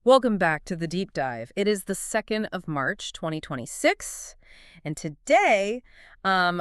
Welcome back to the deep dive. It is the 2nd of March, 2026, and today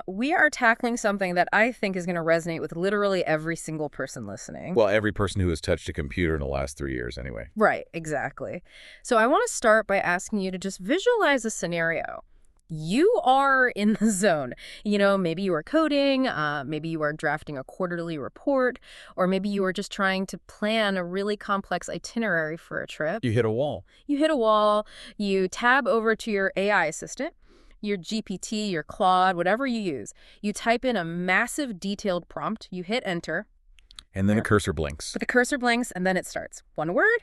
we are tackling something that I think is going to resonate with literally every single person listening. Well, every person who has touched a computer in the last 3 years, anyway. Right, exactly. So I want to start by asking you to just visualize a scenario. You are in the zone. Maybe you are coding, maybe you are drafting a quarterly report, or maybe you are just trying to plan a really complex itinerary for a trip. You hit a wall. You hit a wall, you tab over to your AI assistant, your GPT, your Claude, whatever you use. You type in a massive detailed prompt, you hit enter. And then a cursor blinks. But the cursor blinks and then it starts. One word,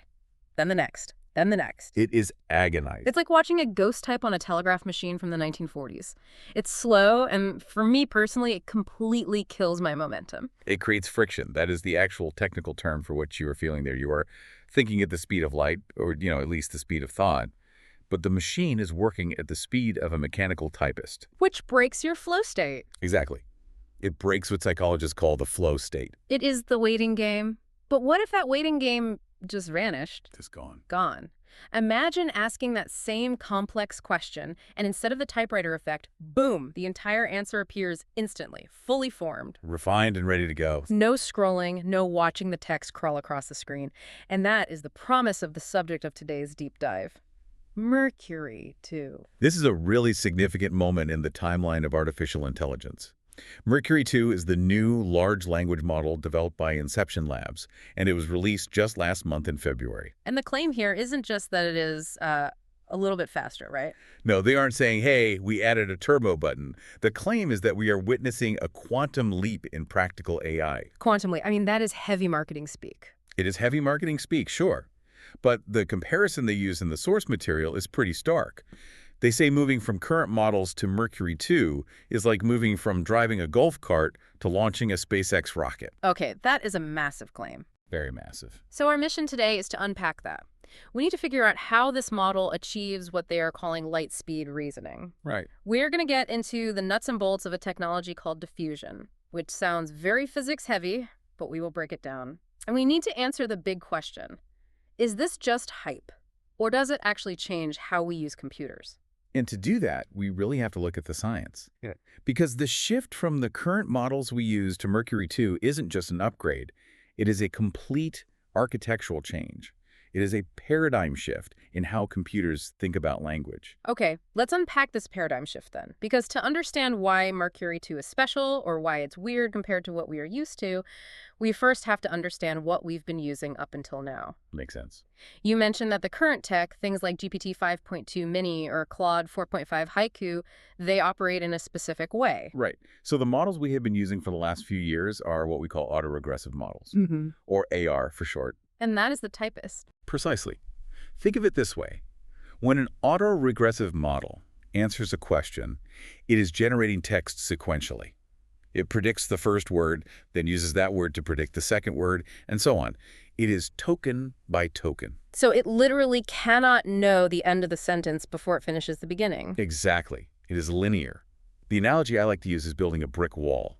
then the next. Then the next. It is agonizing. It's like watching a ghost type on a telegraph machine from the 1940s. It's slow, and for me personally, it completely kills my momentum. It creates friction. That is the actual technical term for what you are feeling there. You are thinking at the speed of light, or, at least the speed of thought. But the machine is working at the speed of a mechanical typist. Which breaks your flow state. Exactly. It breaks what psychologists call the flow state. It is the waiting game. But what if that waiting game just vanished? Just gone. Gone. Imagine asking that same complex question, and instead of the typewriter effect, boom, the entire answer appears instantly, fully formed. Refined and ready to go. No scrolling, no watching the text crawl across the screen. And that is the promise of the subject of today's deep dive. Mercury, too. This is a really significant moment in the timeline of artificial intelligence. Mercury 2 is the new large language model developed by Inception Labs, and it was released just last month in February. And the claim here isn't just that it is a little bit faster, right? No, they aren't saying, hey, we added a turbo button. The claim is that we are witnessing a quantum leap in practical AI. Quantum leap. I mean, that is heavy marketing speak. It is heavy marketing speak, sure. But the comparison they use in the source material is pretty stark. They say moving from current models to Mercury 2 is like moving from driving a golf cart to launching a SpaceX rocket. Okay, that is a massive claim. Very massive. So our mission today is to unpack that. We need to figure out how this model achieves what they are calling light speed reasoning. Right. We're going to get into the nuts and bolts of a technology called diffusion, which sounds very physics heavy, but we will break it down. And we need to answer the big question. Is this just hype, or does it actually change how we use computers? And to do that, we really have to look at the science. Yeah. Because the shift from the current models we use to Mercury 2 isn't just an upgrade. It is a complete architectural change. It is a paradigm shift in how computers think about language. Okay, let's unpack this paradigm shift then. Because to understand why Mercury 2 is special or why it's weird compared to what we are used to, we first have to understand what we've been using up until now. Makes sense. You mentioned that the current tech, things like GPT 5.2 Mini or Claude 4.5 Haiku, they operate in a specific way. Right. So the models we have been using for the last few years are what we call autoregressive models, or AR for short. And that is the typist. Precisely. Think of it this way. When an autoregressive model answers a question, it is generating text sequentially. It predicts the first word, then uses that word to predict the second word, and so on. It is token by token. So it literally cannot know the end of the sentence before it finishes the beginning. Exactly. It is linear. The analogy I like to use is building a brick wall.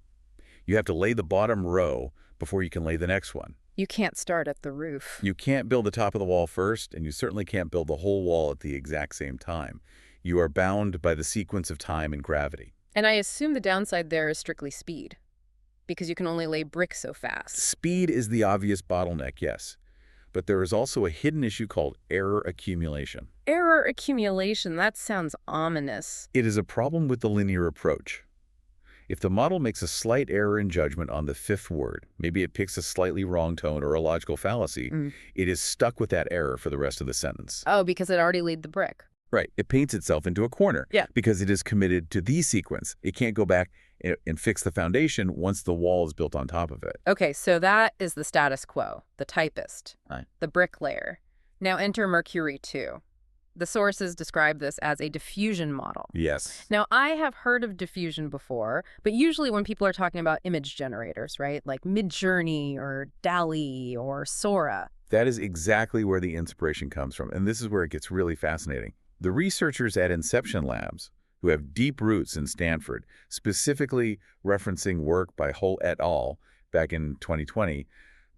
You have to lay the bottom row before you can lay the next one. You can't start at the roof. You can't build the top of the wall first, and you certainly can't build the whole wall at the exact same time. You are bound by the sequence of time and gravity. And I assume the downside there is strictly speed, because you can only lay bricks so fast. Speed is the obvious bottleneck, yes. But there is also a hidden issue called error accumulation. Error accumulation, that sounds ominous. It is a problem with the linear approach. If the model makes a slight error in judgment on the fifth word, maybe it picks a slightly wrong tone or a logical fallacy, it is stuck with that error for the rest of the sentence. Oh, because it already laid the brick. Right. It paints itself into a corner. Yeah. Because it is committed to the sequence. It can't go back and fix the foundation once the wall is built on top of it. Okay, so that is the status quo, the typist, Right. the bricklayer. Now enter Mercury 2. The sources describe this as a diffusion model. Yes. Now, I have heard of diffusion before, but usually when people are talking about image generators, right, like Midjourney or DALL-E or Sora. That is exactly where the inspiration comes from, and this is where it gets really fascinating. The researchers at Inception Labs, who have deep roots in Stanford, specifically referencing work by Hull et al. Back in 2020,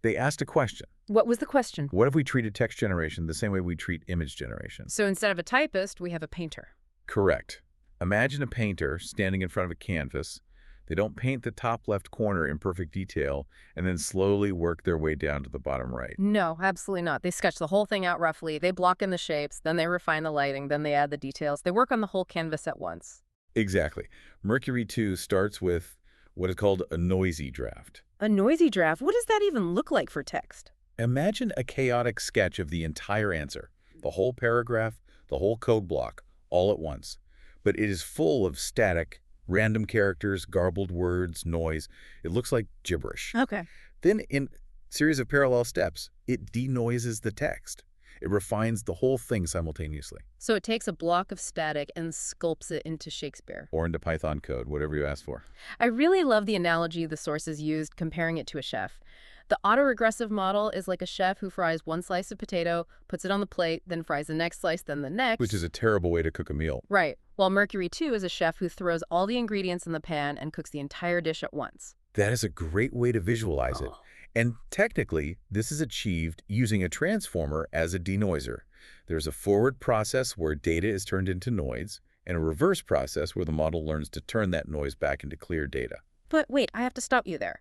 They asked a question. What was the question? What if we treated text generation the same way we treat image generation? So instead of a typist, we have a painter. Correct. Imagine a painter standing in front of a canvas. They don't paint the top left corner in perfect detail and then slowly work their way down to the bottom right. No, absolutely not. They sketch the whole thing out roughly. They block in the shapes, then they refine the lighting, then they add the details. They work on the whole canvas at once. Exactly. Mercury 2 starts with what is called a noisy draft. A noisy draft? What does that even look like for text? Imagine a chaotic sketch of the entire answer, the whole paragraph, the whole code block, all at once. But it is full of static, random characters, garbled words, noise. It looks like gibberish. Okay. Then in a series of parallel steps, it denoises the text. It refines the whole thing simultaneously. So it takes a block of static and sculpts it into Shakespeare. Or into Python code, whatever you ask for. I really love the analogy the sources used comparing it to a chef. The autoregressive model is like a chef who fries one slice of potato, puts it on the plate, then fries the next slice, then the next. Which is a terrible way to cook a meal. Right. While Mercury 2 is a chef who throws all the ingredients in the pan and cooks the entire dish at once. That is a great way to visualize it. And technically, this is achieved using a transformer as a denoiser. There's a forward process where data is turned into noise, and a reverse process where the model learns to turn that noise back into clear data. But wait, I have to stop you there.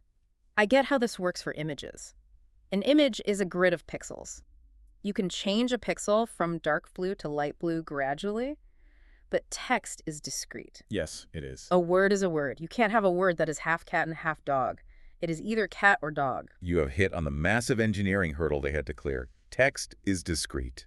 I get how this works for images. An image is a grid of pixels. You can change a pixel from dark blue to light blue gradually, but text is discrete. Yes, it is. A word is a word. You can't have a word that is half cat and half dog. It is either cat or dog. You have hit on the massive engineering hurdle they had to clear. Text is discrete.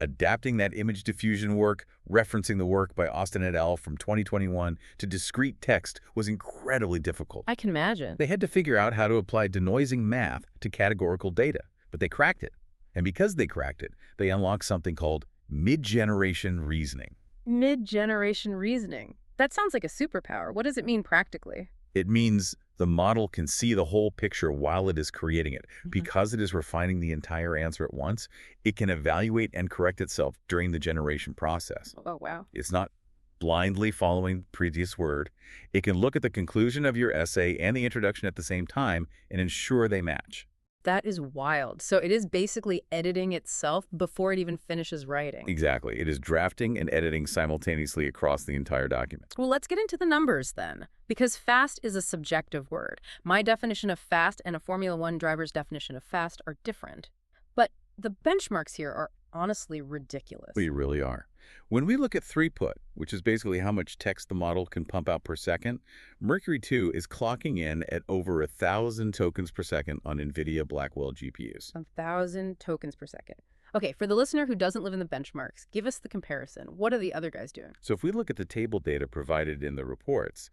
Adapting that image diffusion work, referencing the work by Austin et al. From 2021 to discrete text was incredibly difficult. I can imagine. They had to figure out how to apply denoising math to categorical data, but they cracked it. And because they cracked it, they unlocked something called mid-generation reasoning. Mid-generation reasoning. That sounds like a superpower. What does it mean practically? It means the model can see the whole picture while it is creating it. Because it is refining the entire answer at once, it can evaluate and correct itself during the generation process. Oh, wow. It's not blindly following the previous word. It can look at the conclusion of your essay and the introduction at the same time and ensure they match. That is wild. So it is basically editing itself before it even finishes writing. Exactly. It is drafting and editing simultaneously across the entire document. Well, let's get into the numbers then, because fast is a subjective word. My definition of fast and a Formula One driver's definition of fast are different. But the benchmarks here are honestly ridiculous. We really are. When we look at throughput, which is basically how much text the model can pump out per second, Mercury 2 is clocking in at over 1,000 tokens per second on NVIDIA Blackwell GPUs. 1,000 tokens per second. Okay, for the listener who doesn't live in the benchmarks, give us the comparison. What are the other guys doing? So if we look at the table data provided in the reports,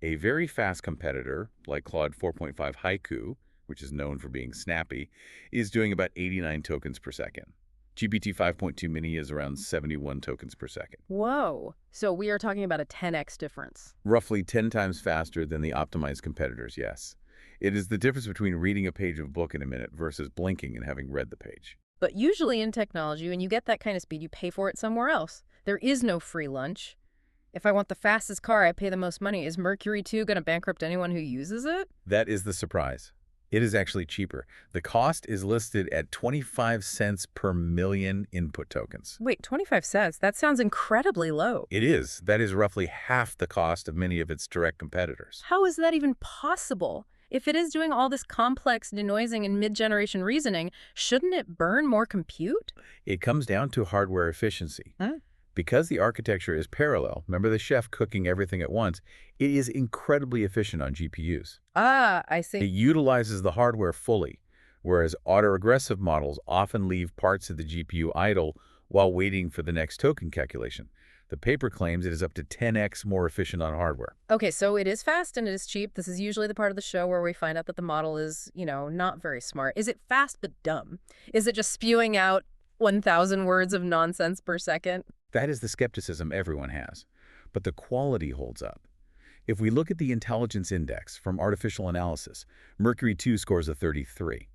a very fast competitor like Claude 4.5 Haiku, which is known for being snappy, is doing about 89 tokens per second. GPT 5.2 Mini is around 71 tokens per second. Whoa. So we are talking about a 10x difference. Roughly 10 times faster than the optimized competitors, yes. It is the difference between reading a page of a book in a minute versus blinking and having read the page. But usually in technology, when you get that kind of speed, you pay for it somewhere else. There is no free lunch. If I want the fastest car, I pay the most money. Is Mercury 2 going to bankrupt anyone who uses it? That is the surprise. It is actually cheaper. The cost is listed at 25 cents per million input tokens. Wait, 25 cents? That sounds incredibly low. It is. That is roughly half the cost of many of its direct competitors. How is that even possible? If it is doing all this complex denoising and mid-generation reasoning, shouldn't it burn more compute? It comes down to hardware efficiency. Huh? Because the architecture is parallel, remember the chef cooking everything at once, it is incredibly efficient on GPUs. Ah, I It see. utilizes the hardware fully, whereas autoregressive models often leave parts of the GPU idle while waiting for the next token calculation. The paper claims it is up to 10x more efficient on hardware. Okay, so it is fast and it is cheap. This is usually the part of the show where we find out that the model is, not very smart. Is it fast but dumb? Is it just spewing out 1,000 words of nonsense per second? That is the skepticism everyone has. But the quality holds up. If we look at the intelligence index from artificial analysis, Mercury 2 scores a 33.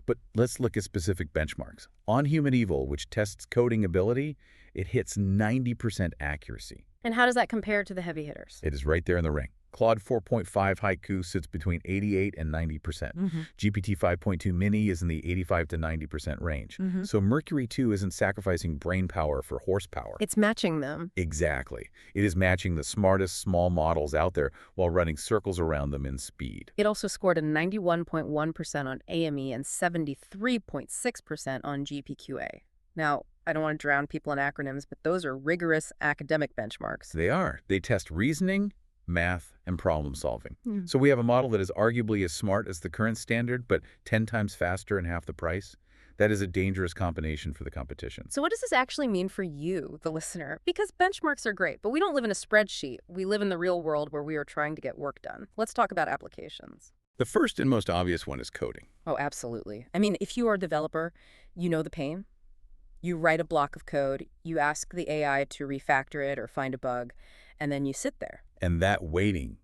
But let's look at specific benchmarks. On Human Evil, which tests coding ability, it hits 90% accuracy. And how does that compare to the heavy hitters? It is right there in the ring. Claude 4.5 Haiku sits between 88 and 90%. Hmm. GPT 5.2 Mini is in the 85 to 90% range. Hmm. So Mercury 2 isn't sacrificing brain power for horsepower. It's matching them. Exactly. It is matching the smartest small models out there while running circles around them in speed. It also scored a 91.1% on AME and 73.6% on GPQA. Now, I don't want to drown people in acronyms, but those are rigorous academic benchmarks. They are. They test reasoning, math, and problem solving. Hmm. So we have a model that is arguably as smart as the current standard, but 10 times faster and half the price. That is a dangerous combination for the competition. So what does this actually mean for you, the listener? Because benchmarks are great, but we don't live in a spreadsheet. We live in the real world where we are trying to get work done. Let's talk about applications. The first and most obvious one is coding. Oh, absolutely. I mean, if you are a developer, you know the pain. You write a block of code, you ask the AI to refactor it or find a bug, and then you sit there. And that waiting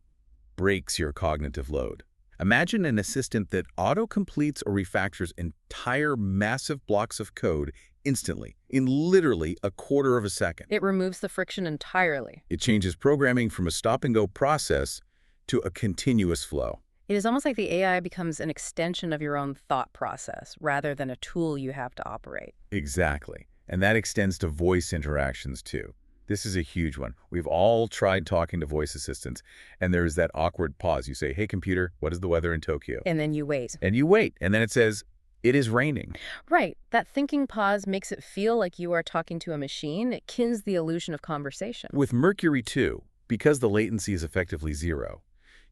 breaks your cognitive load. Imagine an assistant that auto-completes or refactors entire massive blocks of code instantly, in literally a quarter of a second. It removes the friction entirely. It changes programming from a stop-and-go process to a continuous flow. It is almost like the AI becomes an extension of your own thought process rather than a tool you have to operate. Exactly. And that extends to voice interactions too. This is a huge one. We've all tried talking to voice assistants, and there's that awkward pause. You say, "Hey, computer, what is the weather in Tokyo?" And then you wait. And you wait, and then it says, "It is raining." Right. That thinking pause makes it feel like you are talking to a machine. It kills the illusion of conversation. With Mercury 2, because the latency is effectively zero,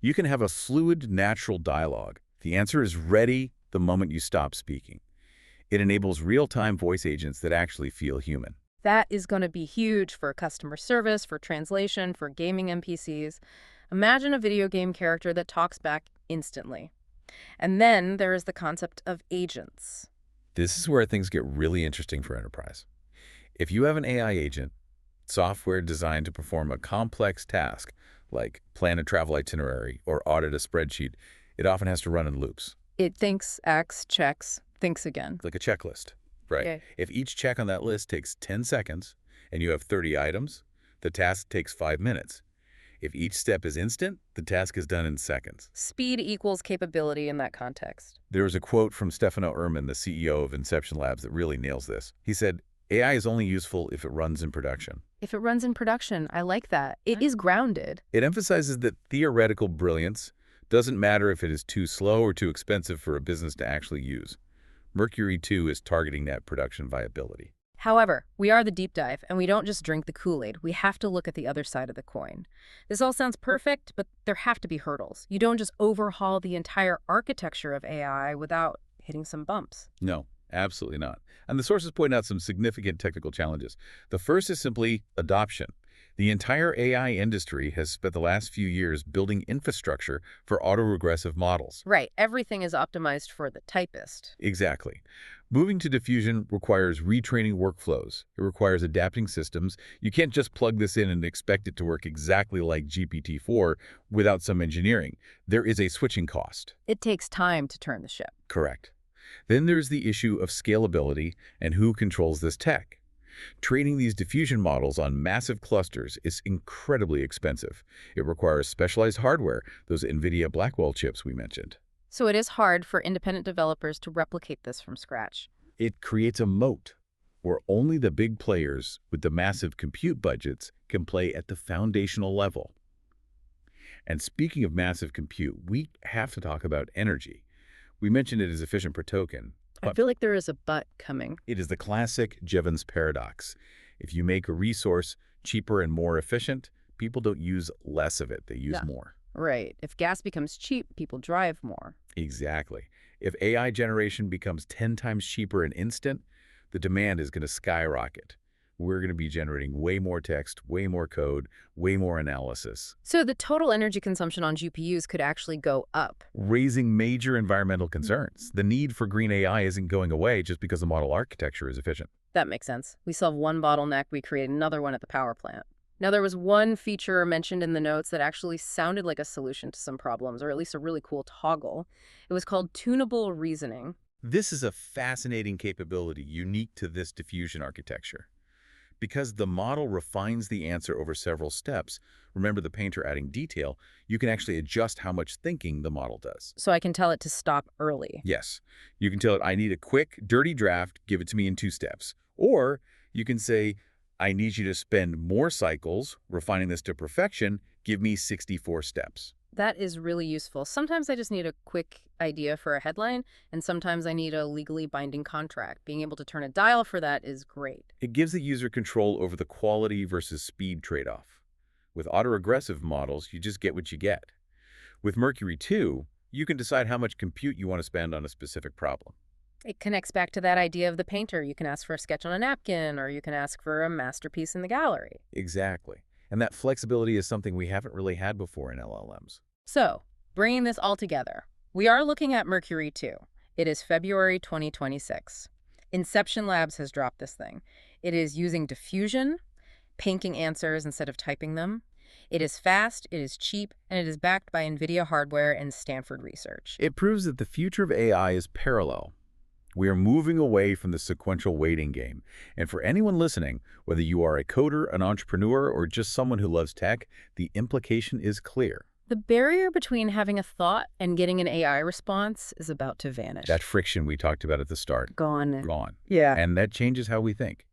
you can have a fluid, natural dialogue. The answer is ready the moment you stop speaking. It enables real-time voice agents that actually feel human. That is going to be huge for customer service, for translation, for gaming NPCs. Imagine a video game character that talks back instantly. And then there is the concept of agents. This is where things get really interesting for enterprise. If you have an AI agent, software designed to perform a complex task, like plan a travel itinerary or audit a spreadsheet, it often has to run in loops. It thinks, acts, checks, thinks again. Like a checklist, right? Okay. If each check on that list takes 10 seconds and you have 30 items, the task takes 5 minutes. If each step is instant, the task is done in seconds. Speed equals capability in that context. There was a quote from Stefano Erman, the CEO of Inception Labs, that really nails this. He said, "AI is only useful if it runs in production." If it runs in production, I like that. It is grounded. It emphasizes that theoretical brilliance doesn't matter if it is too slow or too expensive for a business to actually use. Mercury 2 is targeting that production viability. However, we are the deep dive, and we don't just drink the Kool-Aid. We have to look at the other side of the coin. This all sounds perfect, but there have to be hurdles. You don't just overhaul the entire architecture of AI without hitting some bumps. No, absolutely not. And the sources point out some significant technical challenges. The first is simply adoption. The entire AI industry has spent the last few years building infrastructure for autoregressive models. Right, everything is optimized for the typist. Exactly. Moving to diffusion requires retraining workflows. It requires adapting systems. You can't just plug this in and expect it to work exactly like GPT-4 without some engineering. There is a switching cost. It takes time to turn the ship. Correct. Then there's the issue of scalability and who controls this tech. Training these diffusion models on massive clusters is incredibly expensive. It requires specialized hardware, those NVIDIA Blackwell chips we mentioned. So it is hard for independent developers to replicate this from scratch. It creates a moat where only the big players with the massive compute budgets can play at the foundational level. And speaking of massive compute, we have to talk about energy. We mentioned it as efficient per token. I feel like there is a but coming. It is the classic Jevons paradox. If you make a resource cheaper and more efficient, people don't use less of it, they use more. Right. If gas becomes cheap, people drive more. Exactly. If AI generation becomes 10 times cheaper and instant, the demand is going to skyrocket. We're going to be generating way more text, way more code, way more analysis. So the total energy consumption on GPUs could actually go up. Raising major environmental concerns. The need for green AI isn't going away just because the model architecture is efficient. That makes sense. We solve one bottleneck, we create another one at the power plant. Now, there was one feature mentioned in the notes that actually sounded like a solution to some problems, or at least a really cool toggle. It was called tunable reasoning. This is a fascinating capability unique to this diffusion architecture. Because the model refines the answer over several steps, remember the painter adding detail, you can actually adjust how much thinking the model does. So I can tell it to stop early. Yes, you can tell it, I need a quick, dirty draft, give it to me in 2 steps. Or you can say, I need you to spend more cycles, refining this to perfection, give me 64 steps. That is really useful. Sometimes I just need a quick idea for a headline, and sometimes I need a legally binding contract. Being able to turn a dial for that is great. It gives the user control over the quality versus speed trade-off. With autoregressive models, you just get what you get. With Mercury 2, you can decide how much compute you want to spend on a specific problem. It connects back to that idea of the painter. You can ask for a sketch on a napkin, or you can ask for a masterpiece in the gallery. Exactly. And that flexibility is something we haven't really had before in LLMs. So, bringing this all together, we are looking at Mercury 2. It is February 2026. Inception Labs has dropped this thing. It is using diffusion, pinking answers instead of typing them. It is fast, it is cheap, and it is backed by NVIDIA hardware and Stanford research. It proves that the future of AI is parallel. We are moving away from the sequential weighting game. And for anyone listening, whether you are a coder, an entrepreneur, or just someone who loves tech, the implication is clear. The barrier between having a thought and getting an AI response is about to vanish. That friction we talked about at the start. Gone. Gone. Yeah. And that changes how we think.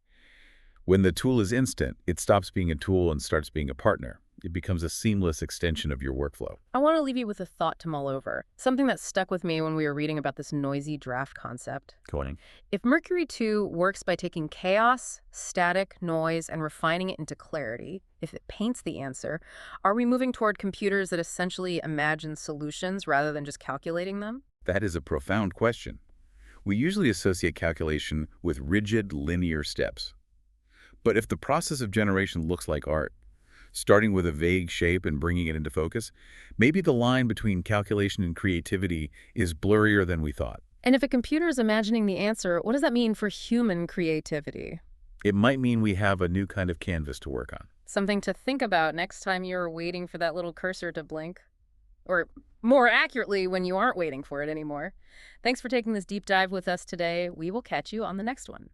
When the tool is instant, it stops being a tool and starts being a partner. It becomes a seamless extension of your workflow. I want to leave you with a thought to mull over. Something that stuck with me when we were reading about this noisy draft concept. Coding. If Mercury 2 works by taking chaos, static, noise, and refining it into clarity, if it paints the answer, are we moving toward computers that essentially imagine solutions rather than just calculating them? That is a profound question. We usually associate calculation with rigid, linear steps. But if the process of generation looks like art, starting with a vague shape and bringing it into focus, maybe the line between calculation and creativity is blurrier than we thought. And if a computer is imagining the answer, what does that mean for human creativity? It might mean we have a new kind of canvas to work on. Something to think about next time you're waiting for that little cursor to blink. Or more accurately, when you aren't waiting for it anymore. Thanks for taking this deep dive with us today. We will catch you on the next one.